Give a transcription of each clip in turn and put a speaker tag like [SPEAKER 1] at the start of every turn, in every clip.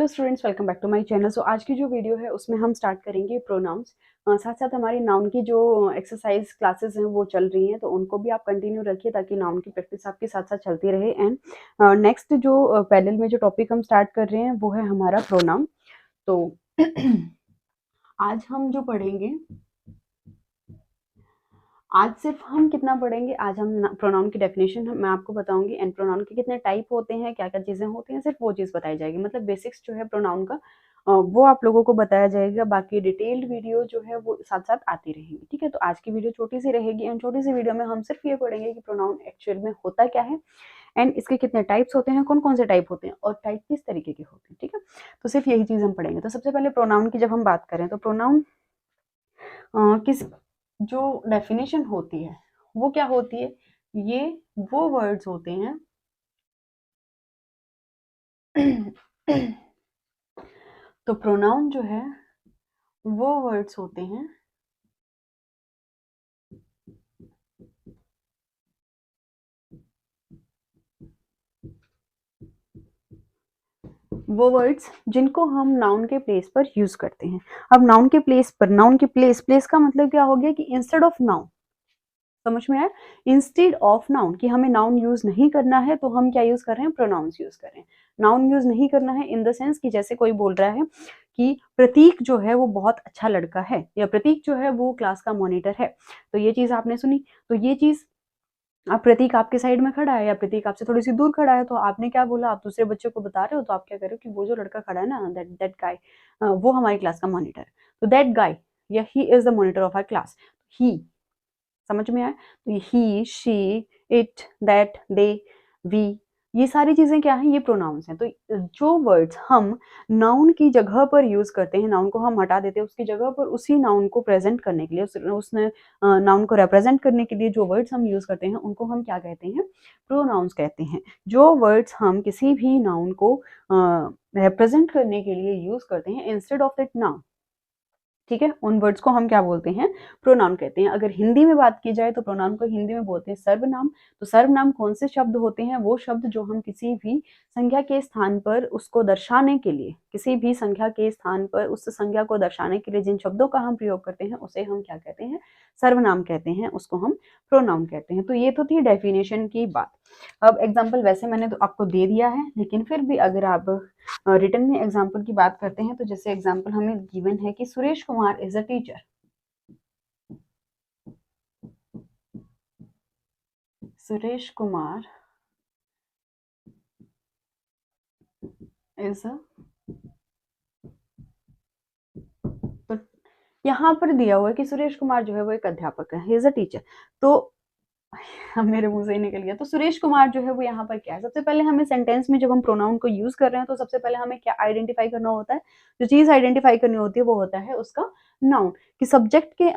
[SPEAKER 1] Students, welcome back to my channel. So आज की जो वीडियो है उसमें हम स्टार्ट करेंगे प्रोनाउंस। साथ साथ हमारी नाउन की जो एक्सरसाइज क्लासेस हैं वो चल रही हैं, तो उनको भी आप कंटिन्यू रखिए ताकि नाउन की प्रैक्टिस आपके साथ साथ चलती रहे। एंड नेक्स्ट जो पैरेलल में जो टॉपिक हम स्टार्ट कर रहे हैं वो है हमारा प्रोनाउन। तो आज हम जो पढ़ेंगे, आज सिर्फ हम कितना पढ़ेंगे, आज हम प्रोनाउन की डेफिनेशन मैं आपको बताऊंगी एंड प्रोनाउन के कितने टाइप होते हैं, क्या क्या चीजें होती हैं, सिर्फ वो चीज बताई जाएगी। मतलब बेसिक्स जो है प्रोनाउन का वो आप लोगों को बताया जाएगा। बाकी डिटेल्ड वीडियो जो है वो साथ साथ आती रहेंगी। ठीक है, तो आज की वीडियो छोटी सी रहेगी एंड छोटी सी वीडियो में हम सिर्फ ये पढ़ेंगे कि प्रोनाउन एक्चुअल में होता क्या है एंड इसके कितने टाइप्स होते हैं, कौन कौन से टाइप होते हैं और टाइप किस तरीके के होते हैं। ठीक है, तो सिर्फ यही चीज हम पढ़ेंगे। तो सबसे पहले प्रोनाउन की जब हम बात करें तो प्रोनाउन किस जो डेफिनेशन होती है वो क्या होती है, ये वो वर्ड्स होते हैं तो प्रोनाउन जो है वो वर्ड्स होते हैं वो वर्ड्स जिनको हम नाउन के प्लेस पर यूज करते हैं। अब नाउन के प्लेस पर, नाउन के प्लेस, प्लेस का मतलब क्या हो गया कि इंस्टेड ऑफ नाउन, समझ में आया, इंस्टेड ऑफ नाउन, कि हमें नाउन यूज नहीं करना है तो हम क्या यूज कर रहे हैं, प्रोनाउंस यूज कर रहे हैं। नाउन यूज नहीं करना है इन द सेंस कि जैसे कोई बोल रहा है कि प्रतीक जो है वो बहुत अच्छा लड़का है या प्रतीक जो है वो क्लास का मॉनिटर है, तो ये चीज आपने सुनी, तो ये चीज अब प्रतीक आपके साइड में खड़ा है या प्रतीक आपसे थोड़ी सी दूर खड़ा है, तो आपने क्या बोला, आप दूसरे बच्चे को बता रहे हो, तो आप क्या कर रहे हो कि वो जो लड़का खड़ा है ना, दैट गाय, वो हमारी क्लास का मॉनिटर है, तो दैट गाय या he is the monitor of our class. He, समझ में आया, तो he, she, it, that, they, we, ये सारी चीजें क्या हैं, ये प्रोनाउंस हैं। तो जो वर्ड्स हम नाउन की जगह पर यूज करते हैं, नाउन को हम हटा देते हैं, उसकी जगह पर उसी नाउन को प्रेजेंट करने के लिए, उसने नाउन को रिप्रेजेंट करने के लिए जो वर्ड्स हम यूज करते हैं उनको हम क्या कहते हैं, प्रोनाउंस कहते हैं। जो वर्ड्स हम किसी भी नाउन को रिप्रेजेंट करने के लिए यूज करते हैं इंस्टेड ऑफ दैट नाउन, ठीक है, उन वर्ड्स को हम क्या बोलते हैं, प्रोनाउन कहते हैं। अगर हिंदी में बात की जाए तो प्रोनाउन को हिंदी में बोलते हैं सर्वनाम। तो सर्वनाम कौन से शब्द होते हैं, वो शब्द जो हम किसी भी संख्या के स्थान पर उसको दर्शाने के लिए, किसी भी संख्या के स्थान पर उस संख्या को दर्शाने के लिए जिन शब्दों का हम प्रयोग करते हैं उसे हम क्या कहते हैं, सर्वनाम कहते हैं, उसको हम प्रोनाउन कहते हैं। तो ये तो थी डेफिनेशन की बात। अब एग्जाम्पल वैसे मैंने तो आपको दे दिया है, लेकिन फिर भी अगर आप रिटर्न में एग्जाम्पल की बात करते हैं तो जैसे एग्जाम्पल हमें गिवन है कि Suresh Kumar is a teacher. Suresh Kumar is अ, तो यहाँ पर दिया हुआ है कि सुरेश कुमार जो है वो एक अध्यापक है, ही इज अ टीचर। तो मेरे मुंह से ही निकल गया, तो सुरेश कुमार जो है वो यहाँ पर क्या है, सबसे पहले हमें सेंटेंस में जब हम प्रोनाउन को यूज कर रहे हैं तो सबसे पहले हमें क्या आइडेंटिफाई करना होता है, जो चीज आइडेंटिफाई करनी होती है वो होता है उसका नाउन, कि सब्जेक्ट के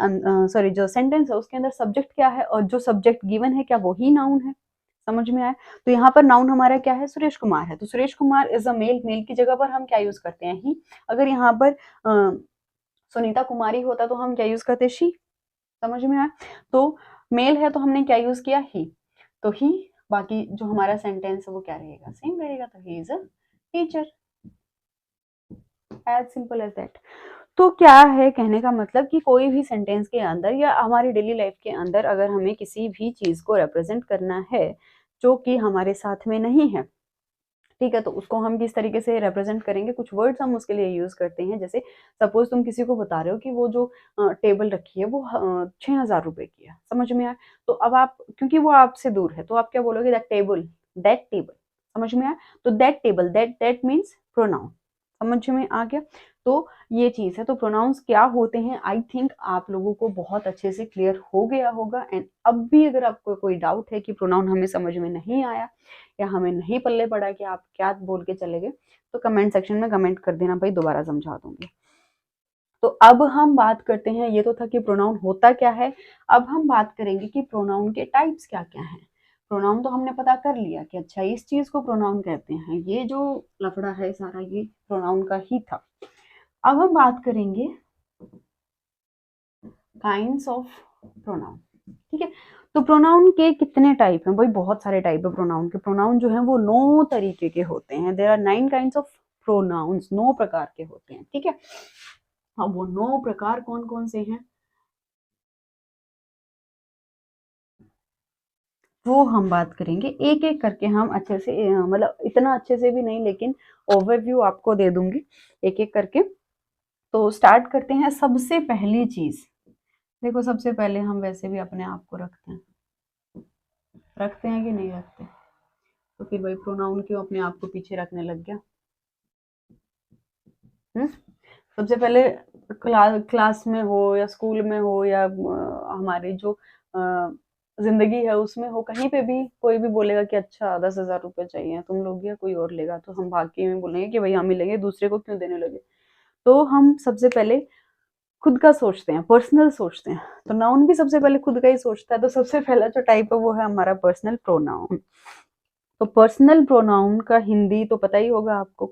[SPEAKER 1] सॉरी जो सेंटेंस है उसके अंदर सब्जेक्ट क्या है और जो सब्जेक्ट गिवन है क्या वही नाउन है, समझ में आया। तो यहाँ पर नाउन हमारा क्या है, सुरेश कुमार है, तो Suresh Kumar is a male, male की जगह पर हम क्या यूज करते हैं, ही। अगर यहाँ पर सुनीता कुमारी होता तो हम क्या यूज करते, शी, समझ में आया। तो मेल है तो हमने क्या यूज किया, ही, तो ही, बाकी जो हमारा सेंटेंस है वो क्या रहेगा, सेम रहेगा, तो he is a teacher, as simple as that. तो क्या है कहने का मतलब कि कोई भी सेंटेंस के अंदर या हमारी डेली लाइफ के अंदर अगर हमें किसी भी चीज को रिप्रेजेंट करना है जो कि हमारे साथ में नहीं है, ठीक है, तो उसको हम किस तरीके से रिप्रेजेंट करेंगे, कुछ वर्ड्स हम उसके लिए यूज करते हैं। जैसे सपोज तुम किसी को बता रहे हो कि वो जो टेबल रखी है वो 6,000 रुपए की है, समझ में आया, तो अब आप, क्योंकि वो आपसे दूर है, तो आप क्या बोलोगे, दैट टेबल, दैट टेबल, समझ में आया। तो that table, that that means pronoun, समझ में आ गया। तो ये चीज है, तो प्रोनाउंस क्या होते हैं, आई थिंक आप लोगों को बहुत अच्छे से क्लियर हो गया होगा। एंड अब भी अगर आपको कोई डाउट है कि प्रोनाउन हमें समझ में नहीं आया या हमें नहीं पल्ले पड़ा कि आप क्या बोल के चले गए, तो कमेंट सेक्शन में कमेंट कर देना भाई, दोबारा समझा दूंगी। तो अब हम बात करते हैं, ये तो था कि प्रोनाउन होता क्या है, अब हम बात करेंगे कि प्रोनाउन के टाइप्स क्या क्या हैं। प्रोनाउन तो हमने पता कर लिया कि अच्छा इस चीज को प्रोनाउन कहते हैं, ये जो लफड़ा है सारा ये प्रोनाउन का ही था। अब हम बात करेंगे काइंड्स ऑफ प्रोनाउन, ठीक है। तो प्रोनाउन के कितने टाइप हैं भाई, बहुत सारे टाइप है प्रोनाउन के। प्रोनाउन जो है वो 9 तरीके के होते हैं, there are 9 kinds of pronouns 9 प्रकार के होते हैं, ठीक है। अब वो 9 प्रकार कौन कौन से हैं वो हम बात करेंगे एक एक करके। हम अच्छे से मतलब इतना अच्छे से भी नहीं, लेकिन ओवरव्यू आपको दे दूंगी एक एक करके। तो स्टार्ट करते हैं। सबसे पहली चीज देखो, सबसे पहले हम वैसे भी अपने आप को रखते हैं कि नहीं रखते, तो फिर भाई प्रोनाउन क्यों अपने आप को पीछे रखने लग गया। सबसे पहले क्लास में हो या स्कूल में हो या हमारी जो जिंदगी है उसमें हो, कहीं पे भी कोई भी बोलेगा कि अच्छा 10,000 रुपये चाहिए, तुम लोग या कोई और लेगा, तो हम भाग के में बोलेंगे कि भाई हम ही लेंगे, दूसरे को क्यों देने लगे। तो हम सबसे पहले खुद का सोचते हैं, पर्सनल सोचते हैं। तो नाउन भी सबसे पहले खुद का ही सोचता है। तो सबसे पहला जो टाइप है वो है हमारा पर्सनल प्रोनाउन। तो पर्सनल प्रोनाउन का हिंदी तो पता ही होगा आपको।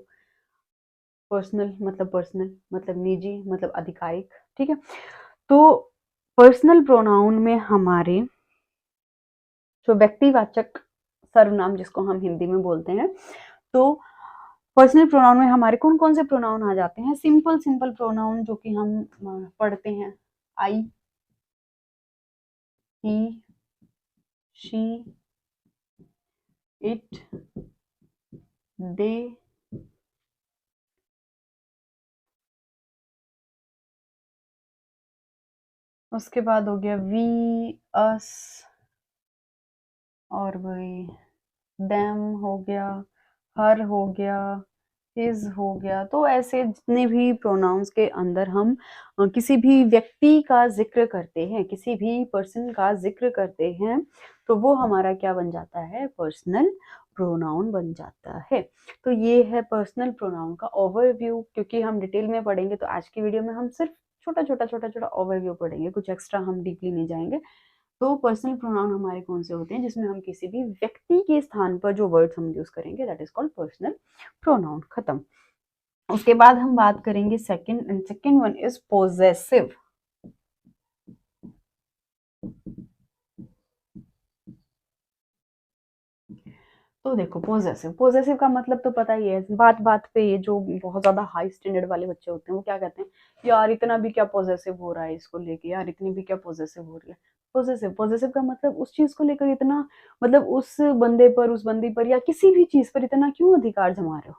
[SPEAKER 1] पर्सनल मतलब निजी, मतलब आधिकारिक, ठीक है। तो पर्सनल प्रोनाउन में हमारे जो व्यक्तिवाचक सर्वनाम जिसको हम हिंदी में बोलते हैं, तो पर्सनल प्रोनाउन में हमारे कौन कौन से प्रोनाउन आ जाते हैं। सिंपल प्रोनाउन जो कि हम पढ़ते हैं, आई, ही, शी, इट, दे, उसके बाद हो गया वी, अस, और वही देम हो गया, हर हो गया, हिज हो गया। तो ऐसे जितने भी प्रोनाउंस के अंदर हम किसी भी व्यक्ति का जिक्र करते हैं, किसी भी पर्सन का जिक्र करते हैं, तो वो हमारा क्या बन जाता है, पर्सनल प्रोनाउन बन जाता है। तो ये है पर्सनल प्रोनाउन का ओवरव्यू। क्योंकि हम डिटेल में पढ़ेंगे तो आज की वीडियो में हम सिर्फ छोटा ओवरव्यू पढ़ेंगे, कुछ एक्स्ट्रा हम डीपली नहीं जाएंगे। तो पर्सनल प्रोनाउन हमारे कौन से होते हैं, जिसमें हम किसी भी व्यक्ति के स्थान पर जो वर्ड्स हम यूज करेंगे, that is called personal pronoun. खत्म। उसके बाद हम बात करेंगे second, and second one is possessive. तो देखो, पॉजेसिव का मतलब तो पता ही है। बात बात पे ये जो बहुत ज्यादा हाई स्टैंडर्ड वाले बच्चे होते हैं वो क्या कहते हैं, यार इतना भी क्या पॉजेसिव हो रहा है इसको लेके, यार इतनी भी क्या पॉजेसिव हो रही है। पॉजेसिव का मतलब उस चीज को लेकर इतना, मतलब उस बंदे पर, उस बंदी पर, या किसी भी चीज पर इतना क्यों अधिकार जमा रहे हो।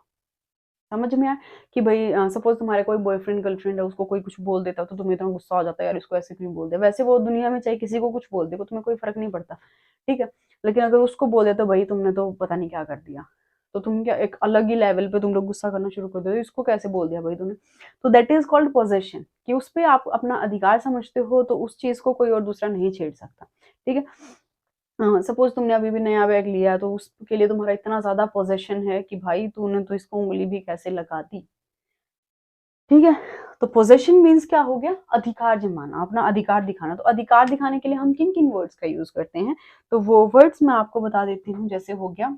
[SPEAKER 1] समझ में आया कि भाई सपोज तुम्हारे कोई बॉयफ्रेंड गर्लफ्रेंड है, उसको कोई कुछ बोल देता है तो तुम्हें इतना गुस्सा आ जाता है, यार इसको ऐसे क्यों बोल दे। वैसे वो दुनिया में चाहे किसी को कुछ बोल दे, को तुम्हें कोई फर्क नहीं पड़ता, ठीक है। लेकिन अगर उसको बोल देते भाई तुमने तो पता नहीं क्या कर दिया, तो तुम क्या एक अलग ही लेवल पे तुम लोग गुस्सा करना शुरू कर दो, इसको कैसे बोल दिया भाई तुमने। तो दैट इज कॉल्ड पोजेशन, कि उस पर आप अपना अधिकार समझते हो, तो उस चीज को कोई और दूसरा नहीं छेड़ सकता, ठीक है। सपोज तुमने अभी भी नया बैग लिया, तो उसके लिए तुम्हारा इतना ज्यादा पोजेशन है कि भाई तूने तो इसको उंगली भी कैसे लगा दी, ठीक है। तो पोजेशन मीन्स क्या हो गया, अधिकार जमाना, अपना अधिकार दिखाना। तो अधिकार दिखाने के लिए हम किन किन वर्ड्स का यूज करते हैं, तो वो वर्ड्स मैं आपको बता देती हूँ। जैसे हो गया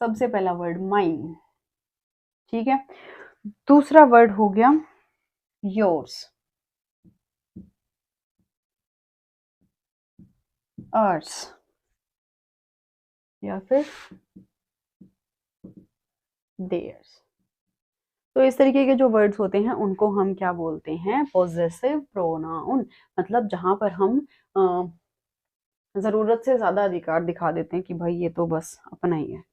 [SPEAKER 1] सबसे पहला वर्ड माइन, ठीक है। दूसरा वर्ड हो गया योर्स, अर्स, या फिर देयर्स। तो इस तरीके के जो वर्ड्स होते हैं उनको हम क्या बोलते हैं, पोजेसिव प्रोनाउन। मतलब जहां पर हम जरूरत से ज्यादा अधिकार दिखा देते हैं कि भाई ये तो बस अपना ही है,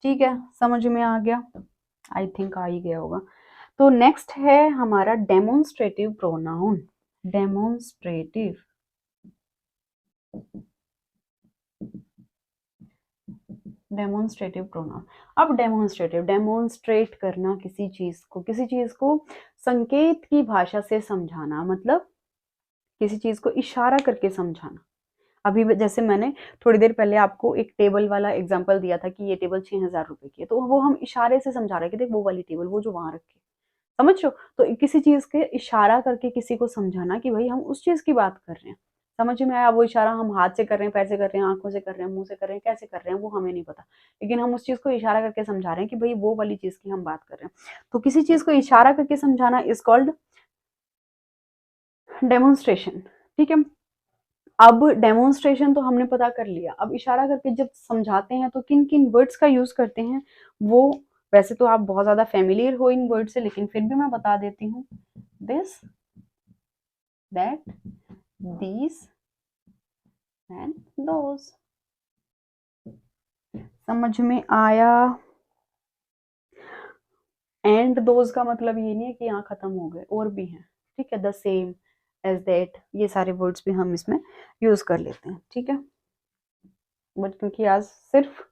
[SPEAKER 1] ठीक है। समझ में आ गया, आई थिंक आ ही गया होगा। तो नेक्स्ट है हमारा demonstrative pronoun. Demonstrative, demonstrative pronoun. अब डेमोन्स्ट्रेट करना किसी चीज को संकेत की भाषा से समझाना, मतलब किसी चीज को इशारा करके समझाना। अभी जैसे मैंने थोड़ी देर पहले आपको एक टेबल वाला एग्जांपल दिया था कि ये टेबल 6,000 रुपए की है, तो वो हम इशारे से समझा रहे हैं कि देख वो वाली टेबल, वो जो वहां रखी, समझ रहे हो। तो किसी चीज के इशारा करके किसी को समझाना कि भाई हम उस चीज की बात कर रहे हैं। समझ में आया। वो इशारा हम हाथ से कर रहे हैं, पैर से कर रहे हैं, आंखों से कर रहे हैं, मुंह से कर रहे हैं, कैसे कर रहे हैं वो हमें नहीं पता, लेकिन हम उस चीज को इशारा करके समझा रहे हैं कि भाई वो वाली चीज की हम बात कर रहे हैं। तो किसी चीज को इशारा करके समझाना इज कॉल्ड डेमोन्स्ट्रेशन, ठीक है। अब डेमोन्स्ट्रेशन तो हमने पता कर लिया। अब इशारा करके जब समझाते हैं तो किन किन वर्ड्स का यूज करते हैं वो वैसे तो आप बहुत ज्यादा फेमिलियर हो इन वर्ड से, लेकिन फिर भी मैं बता देती हूँ। This, that, these and those. समझ में आया? एंड दोज का मतलब ये नहीं है कि यहाँ खत्म हो गए, और भी हैं, ठीक है। द सेम, एज दैट, ये सारे वर्ड्स भी हम इसमें यूज कर लेते हैं, ठीक है। बट क्योंकि आज सिर्फ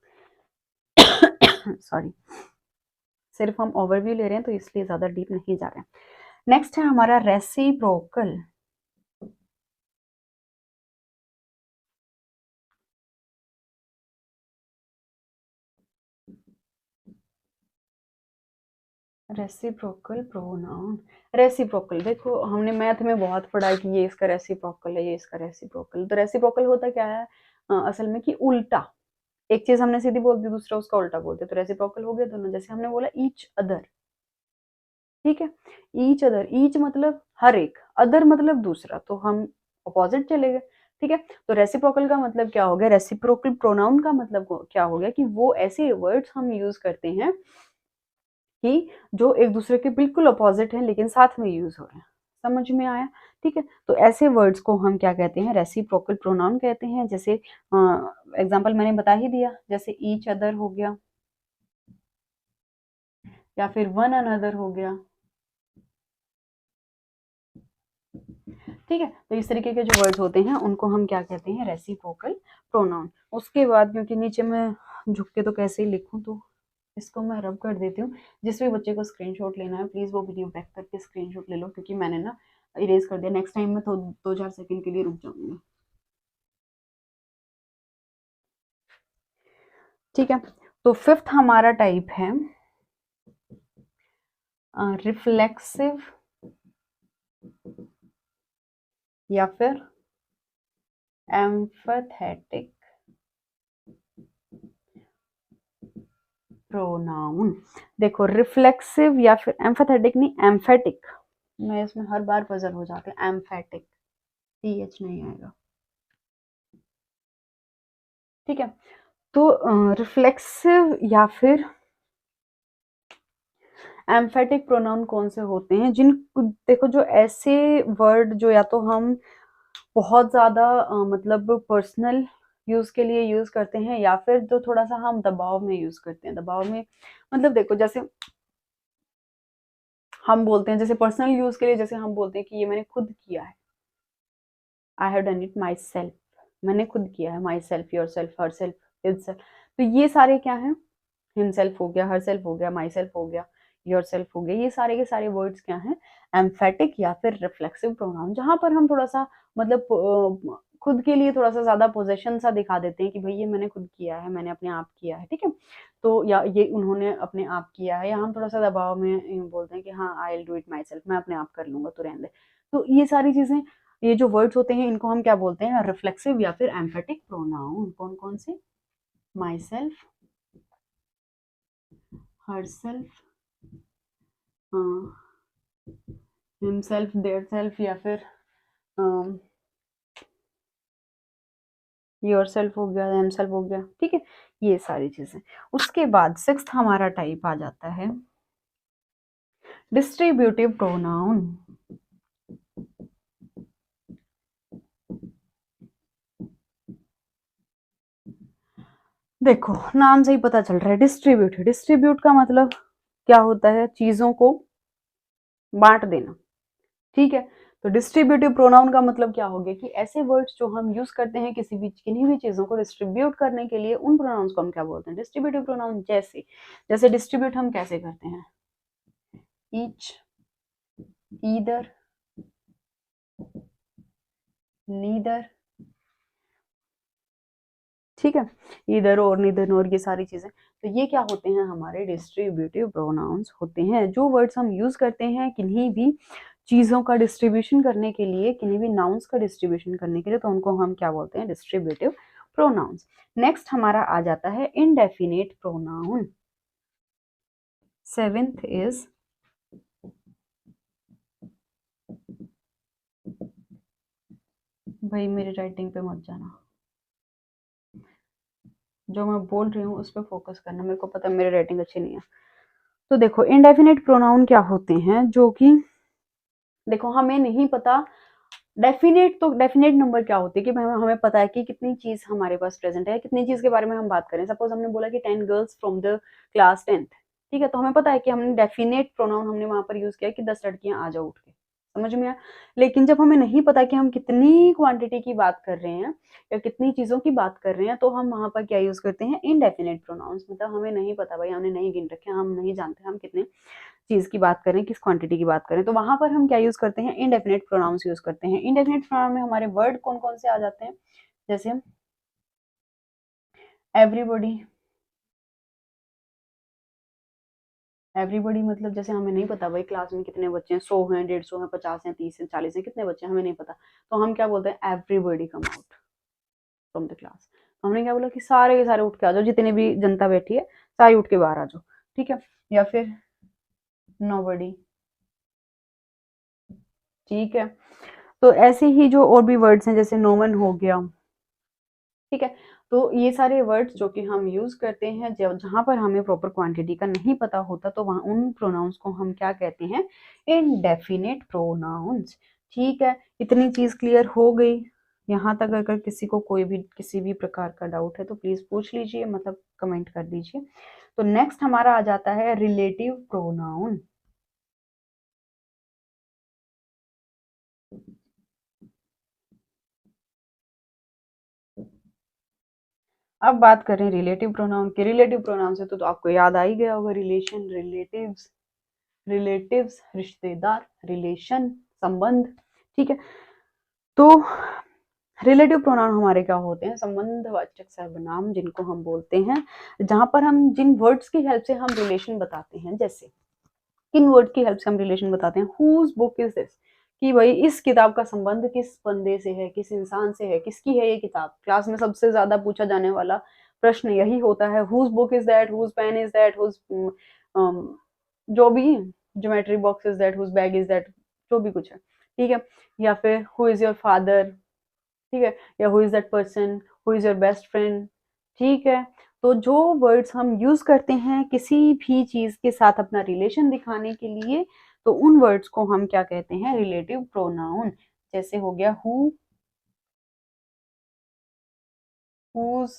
[SPEAKER 1] सॉरी सिर्फ हम ओवरव्यू ले रहे हैं, तो इसलिए ज्यादा डीप नहीं जा रहे हैं। नेक्स्ट है हमारा रेसिप्रोकल। Reciprocal pronoun. रेसिप्रोकल, देखो हमने मैथ में बहुत पढ़ा है कि ये इसका रेसिप्रोकल है, ये इसका रेसिप्रोकल। तो रेसिप्रोकल होता क्या है असल में, कि उल्टा। एक चीज हमने सीधी बोल दी, दूसरा उसका उल्टा बोलते, तो रेसिप्रोकल हो गया दोनों। जैसे हमने बोला ईच अदर, ठीक है। ईच अदर, ईच मतलब हर एक, अदर मतलब दूसरा, तो हम अपोजिट चले गए, ठीक है। तो रेसिप्रोकल का मतलब क्या हो गया, रेसिप्रोकल प्रोनाउन का मतलब क्या हो गया, कि वो ऐसे वर्ड्स हम यूज करते हैं कि जो एक दूसरे के बिल्कुल अपोजिट हैं लेकिन साथ में यूज हो रहे हैं। समझ में आया? ठीक है। तो ऐसे वर्ड्स को हम क्या कहते हैं, रेसिप्रोकल प्रोनाउन कहते हैं। जैसे एग्जांपल मैंने बता ही दिया, जैसे ईच अदर हो गया, या फिर वन अनदर हो गया, ठीक है। तो इस तरीके के जो वर्ड्स होते हैं उनको हम क्या कहते हैं, रेसिप्रोकल प्रोनाउन। उसके बाद, क्योंकि नीचे मैं झुक के तो कैसे ही लिखूं, तो इसको मैं रब कर देती हूँ। जिस भी बच्चे को स्क्रीनशॉट लेना है, प्लीज वो वीडियो बैक करके स्क्रीनशॉट ले लो, क्योंकि मैंने ना इरेज कर दिया। नेक्स्ट टाइम में तो 2-4 सेकंड के लिए रुक जाऊंगी, ठीक है। तो फिफ्थ हमारा टाइप है रिफ्लेक्सिव या फिर एम्फेथेटिक प्रोनाउन। देखो रिफ्लेक्सिव या फिर एम्फेथेटिक नहीं, एम्फेटिक। मैं इसमें हर बार पजल हो जाते हैं, एम्फेटिक, टीएच नहीं आएगा, ठीक है। तो रिफ्लेक्सिव या फिर एम्फेटिक प्रोनाउन कौन से होते हैं, जिन, देखो जो ऐसे वर्ड जो या तो हम बहुत ज्यादा मतलब पर्सनल यूज के लिए यूज करते हैं, या फिर जो थोड़ा सा हम दबाव में यूज करते हैं। दबाव में मतलब देखो, जैसे हम बोलते हैं, जैसे पर्सनल यूज के लिए, जैसे हम बोलते हैं कि ये मैंने खुद किया है, I have done it my self, मैंने खुद किया है, my self, your self, her self, his self. तो ये सारे क्या है, हिमसेल्फ हो गया, हर सेल्फ हो गया, माई सेल्फ हो गया, योर सेल्फ हो गया, ये सारे के सारे वर्ड्स क्या हैं, एम्फेटिक या फिर रिफ्लेक्सिव प्रोनाउन। जहां पर हम थोड़ा सा मतलब खुद के लिए थोड़ा सा ज्यादा पोजेशन सा दिखा देते हैं कि भाई ये मैंने खुद किया है, मैंने अपने आप किया है, ठीक है। तो या ये उन्होंने अपने आप किया है, या हम थोड़ा सा दबाव में बोलते हैं कि हाँ I will do it my self, मैं अपने आप कर लूंगा, तो रहने दे। तो ये सारी चीजें, ये जो वर्ड्स होते हैं, इनको हम क्या बोलते हैं, रिफ्लेक्सिव या फिर एम्फेटिक प्रोनाउन। कौन कौन से, my self, her self, himself, their self, या फिर योर सेल्फ हो गया, हिम सेल्फ हो गया, ठीक है। ये सारी चीजें। उसके बाद सिक्स्थ हमारा टाइप आ जाता है डिस्ट्रीब्यूटिव प्रोनाउन। देखो नाम से ही पता चल रहा है, डिस्ट्रीब्यूट। डिस्ट्रीब्यूट का मतलब क्या होता है, चीजों को बांट देना, ठीक है। तो डिस्ट्रीब्यूटिव प्रोनाउन का मतलब क्या हो गया, कि ऐसे वर्ड्स जो हम यूज करते हैं किन्हीं भी चीजों को डिस्ट्रीब्यूट करने के लिए, उन प्रोनाउंस को हम क्या बोलते हैं, डिस्ट्रीब्यूटिव प्रोनाउन। जैसे जैसे डिस्ट्रीब्यूट हम कैसे करते हैं, ईच, ईदर, नीदर, ठीक है। ईदर और नीदर और ये सारी चीजें, तो ये क्या होते हैं, हमारे डिस्ट्रीब्यूटिव प्रोनाउंस होते हैं। जो वर्ड्स हम यूज करते हैं किन्हीं भी चीजों का डिस्ट्रीब्यूशन करने के लिए, किन्हीं भी नाउन्स का डिस्ट्रीब्यूशन करने के लिए, तो उनको हम क्या बोलते हैं, डिस्ट्रीब्यूटिव प्रोनाउंस। नेक्स्ट हमारा आ जाता है इनडेफिनेट प्रोनाउन। सेवेंथ इज, भाई मेरी राइटिंग पे मत जाना, जो मैं बोल रही हूँ उस पर फोकस करना। मेरे को पता है मेरी राइटिंग अच्छी नहीं है, तो देखो इनडेफिनेट प्रोनाउन क्या होते हैं, जो कि देखो हमें नहीं पता। डेफिनेट तो डेफिनेट नंबर क्या होती है कि हमें हमें पता है कि कितनी चीज हमारे पास प्रेजेंट है, कितनी चीज के बारे में हम बात करें। सपोज हमने बोला कि 10 girls from the class 10th, ठीक है, तो हमें पता है कि हमने डेफिनेट प्रोनाउन हमने वहां पर यूज किया कि 10 लड़कियां आ जाओ उठ के, समझ में आया। लेकिन जब हमें नहीं पता कि हम कितनी क्वांटिटी की बात कर रहे हैं या कितनी चीजों की बात कर रहे हैं, तो हम वहां पर क्या यूज करते हैं, इनडेफिनेट प्रोनाउंस। मतलब हमें नहीं पता भाई, हमने नहीं गिन रखे, हम नहीं जानते हम कितने चीज की बात करें, किस क्वांटिटी की बात करें, तो वहां पर हम क्या यूज करते हैं, इनडेफिनेट प्रोनाउंस यूज करते हैं। इनडेफिनेट प्रोनाउन में हमारे वर्ड कौन कौन से आ जाते हैं, जैसे एवरीबॉडी। एवरीबॉडी मतलब जैसे हमें नहीं पता भाई क्लास में कितने बच्चे हैं, 100 हैं, 150 हैं, 50 हैं, 30 हैं, 40 हैं, कितने बच्चे हैं हमें नहीं पता, तो हम क्या बोलते हैं, everybody come out from the class. तो हमने क्या बोला कि सारे के सारे उठ के आ जाओ, जितने भी जनता बैठी है सारी उठ के बाहर आ जाओ, ठीक है। या फिर नोबडी, ठीक है। तो ऐसे ही जो और भी वर्ड्स हैं, जैसे नो वन हो गया, ठीक है। तो ये सारे वर्ड्स जो कि हम यूज करते हैं जब जहां पर हमें प्रॉपर क्वांटिटी का नहीं पता होता, तो वहां उन प्रोनाउंस को हम क्या कहते हैं, इनडेफिनेट प्रोनाउंस, ठीक है। इतनी चीज क्लियर हो गई यहाँ तक। अगर किसी को कोई भी किसी भी प्रकार का डाउट है तो प्लीज पूछ लीजिए, मतलब कमेंट कर दीजिए। तो नेक्स्ट हमारा आ जाता है रिलेटिव प्रोनाउन। अब बात करें रिलेटिव प्रोनाउन की। रिलेटिव प्रोनाउन से तो आपको याद आ ही गया होगा, रिलेशन, रिलेटिव्स, रिलेटिव्स रिश्तेदार, रिलेशन संबंध, ठीक है। तो रिलेटिव प्रोनाउन हमारे क्या होते हैं, संबंधवाचक सर्वनाम जिनको हम बोलते हैं, जहां पर हम जिन वर्ड्स की हेल्प से हम रिलेशन बताते हैं। जैसे किन वर्ड की हेल्प से हम रिलेशन बताते हैं, हुज बुक इज दिस, कि भाई इस किताब का संबंध किस बंदे से है, किस इंसान से है, किसकी है ये किताब। क्लास में सबसे ज्यादा पूछा जाने वाला प्रश्न यही होता है, whose book is that, whose pen is that, whose जो भी, geometry box is that, whose bag is that, जो भी कुछ है, ठीक है। या फिर हु इज योर फादर, ठीक है, या who is that person, who is your best friend, ठीक है। तो जो वर्ड्स हम यूज करते हैं किसी भी चीज के साथ अपना रिलेशन दिखाने के लिए, तो उन वर्ड्स को हम क्या कहते हैं, रिलेटिव प्रोनाउन। जैसे हो गया हु, हुज,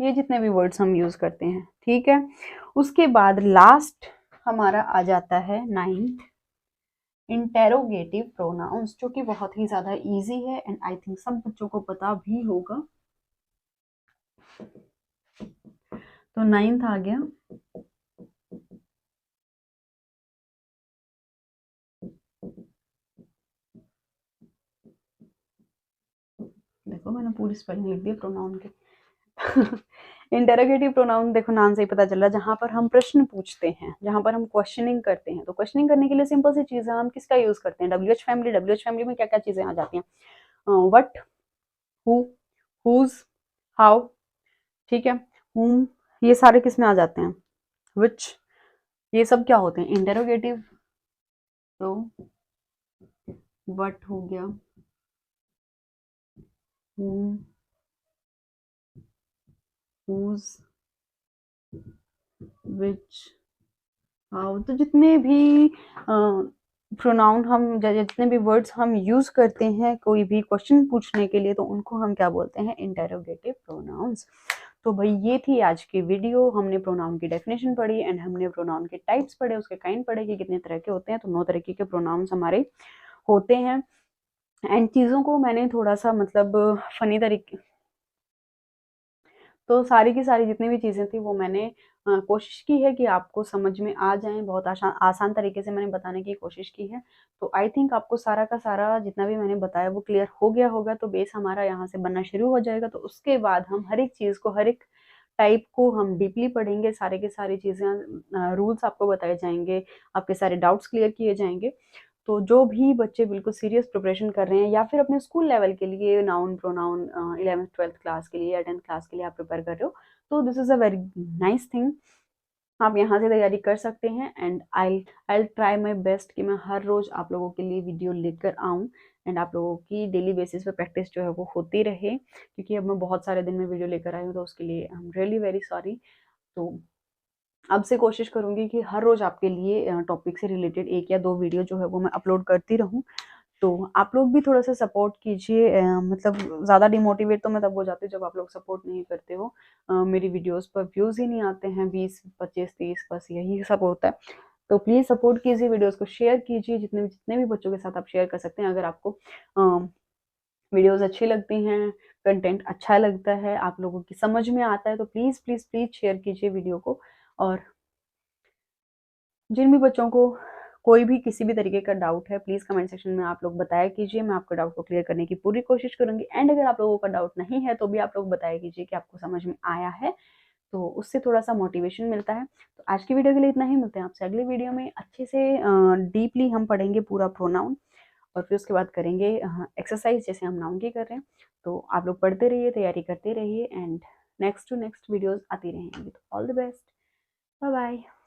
[SPEAKER 1] ये जितने भी वर्ड्स हम यूज करते हैं, ठीक है। उसके बाद लास्ट हमारा आ जाता है नाइन्थ, इंटेरोगेटिव प्रोनाउंस, जो कि बहुत ही ज्यादा इजी है एंड आई थिंक सब बच्चों को पता भी होगा। तो नाइन्थ आ गया, देखो मैंने पूरी स्पेलिंग लिख दी प्रोनाउन के। इंटेरोगेटिव प्रोनाउन देखो नाम से ही पता चल रहा है, जहां पर हम प्रश्न पूछते हैं, जहां पर हम क्वेश्चनिंग करते हैं। तो क्वेश्चनिंग करने के लिए सिंपल सी चीज है, हम किसका यूज करते हैं, डब्ल्यूएच फैमिली। डब्ल्यूएच फैमिली में क्या क्या चीजें आ जाती हैं, व्हाट, हु, हुज, हाउ, ठीक है, whom, ये सारे किस में आ जाते हैं, which, ये सब क्या होते हैं, इंटेरोगेटिव। तो what हो गया, whom, whose, which, हाउ। तो जितने भी प्रोनाउन हम जितने भी वर्ड्स हम यूज करते हैं कोई भी क्वेश्चन पूछने के लिए, तो उनको हम क्या बोलते हैं, इंटेरोगेटिव प्रोनाउंस। तो भाई ये थी आज की वीडियो। हमने प्रोनाउन की डेफिनेशन पढ़ी एंड हमने प्रोनाउन के टाइप्स पढ़े, उसके काइंड पढ़े कि कितने तरह के होते हैं। तो 9 तरीके के प्रोनाउंस हमारे होते हैं। एंड चीज़ों को मैंने थोड़ा सा मतलब फनी तरीके, तो सारी की सारी जितनी भी चीज़ें थी वो मैंने कोशिश की है कि आपको समझ में आ जाएं। बहुत आसान आसान तरीके से मैंने बताने की कोशिश की है। तो आई थिंक आपको सारा का सारा जितना भी मैंने बताया वो क्लियर हो गया होगा। तो बेस हमारा यहाँ से बनना शुरू हो जाएगा। तो उसके बाद हम हर एक चीज़ को, हर एक टाइप को हम डीपली पढ़ेंगे। सारे के सारी चीज़ें, रूल्स आपको बताए जाएंगे, आपके सारे डाउट्स क्लियर किए जाएंगे। तो जो भी बच्चे बिल्कुल सीरियस प्रिपरेशन कर रहे हैं या फिर अपने स्कूल लेवल के लिए noun pronoun 11th 12th class के लिए या 10th क्लास के लिए आप प्रिपेयर कर रहे हो, तो this is a very nice thing. आप यहाँ से तैयारी कर सकते हैं। And I try my best कि मैं हर रोज़ आप लोगों के लिए वीडियो लेकर आऊँ एंड आप लोगों की डेली बेसिस पे प्रैक्टिस जो है वो होती रहे, क्योंकि अब मैं बहुत सारे दिन में वीडियो लेकर आई हूँ, तो उसके लिए I am really very sorry. तो अब से कोशिश करूँगी कि हर रोज़ आपके लिए टॉपिक से रिलेटेड 1 या 2 वीडियो जो है वो मैं अपलोड करती रहूँ। तो आप लोग भी थोड़ा-सा सपोर्ट कीजिए, मतलब ज़्यादा डिमोटिवेट तो मैं तब हो जाती हूँ जब आप लोग सपोर्ट नहीं करते हो। मेरी वीडियोज़ पर व्यूज़ ही नहीं आते हैं, 20, 25, 30 बस यही सब होता है। तो प्लीज़ सपोर्ट कीजिए, वीडियोज़ को शेयर कीजिए, जितने भी बच्चों के साथ आप शेयर कर सकते हैं। अगर आपको अ, वीडियोज़ अच्छी लगती हैं, कंटेंट अच्छा लगता है, आप लोगों की समझ में आता है, तो प्लीज़, प्लीज़, प्लीज़ शेयर कीजिए वीडियो को। और जिन भी बच्चों को कोई भी किसी भी तरीके का डाउट है, प्लीज़ कमेंट सेक्शन में आप लोग बताया कीजिए, मैं आपके डाउट को क्लियर करने की पूरी कोशिश करूँगी। एंड अगर आप लोगों का डाउट नहीं है, तो भी आप लोग बताया कीजिए कि आपको समझ में आया है, तो उससे थोड़ा-सा मोटिवेशन मिलता है। तो आज की वीडियो के लिए इतना ही, मिलते हैं आपसे अगली वीडियो में। अच्छे से डीपली हम पढ़ेंगे पूरा प्रोनाउन, और फिर उसके बाद करेंगे एक्सरसाइज़ जैसे हम नाउन की कर रहे हैं। तो आप लोग पढ़ते रहिए, तैयारी करते रहिए, and next to next videos आती रहेंगी। तो all the best, bye bye.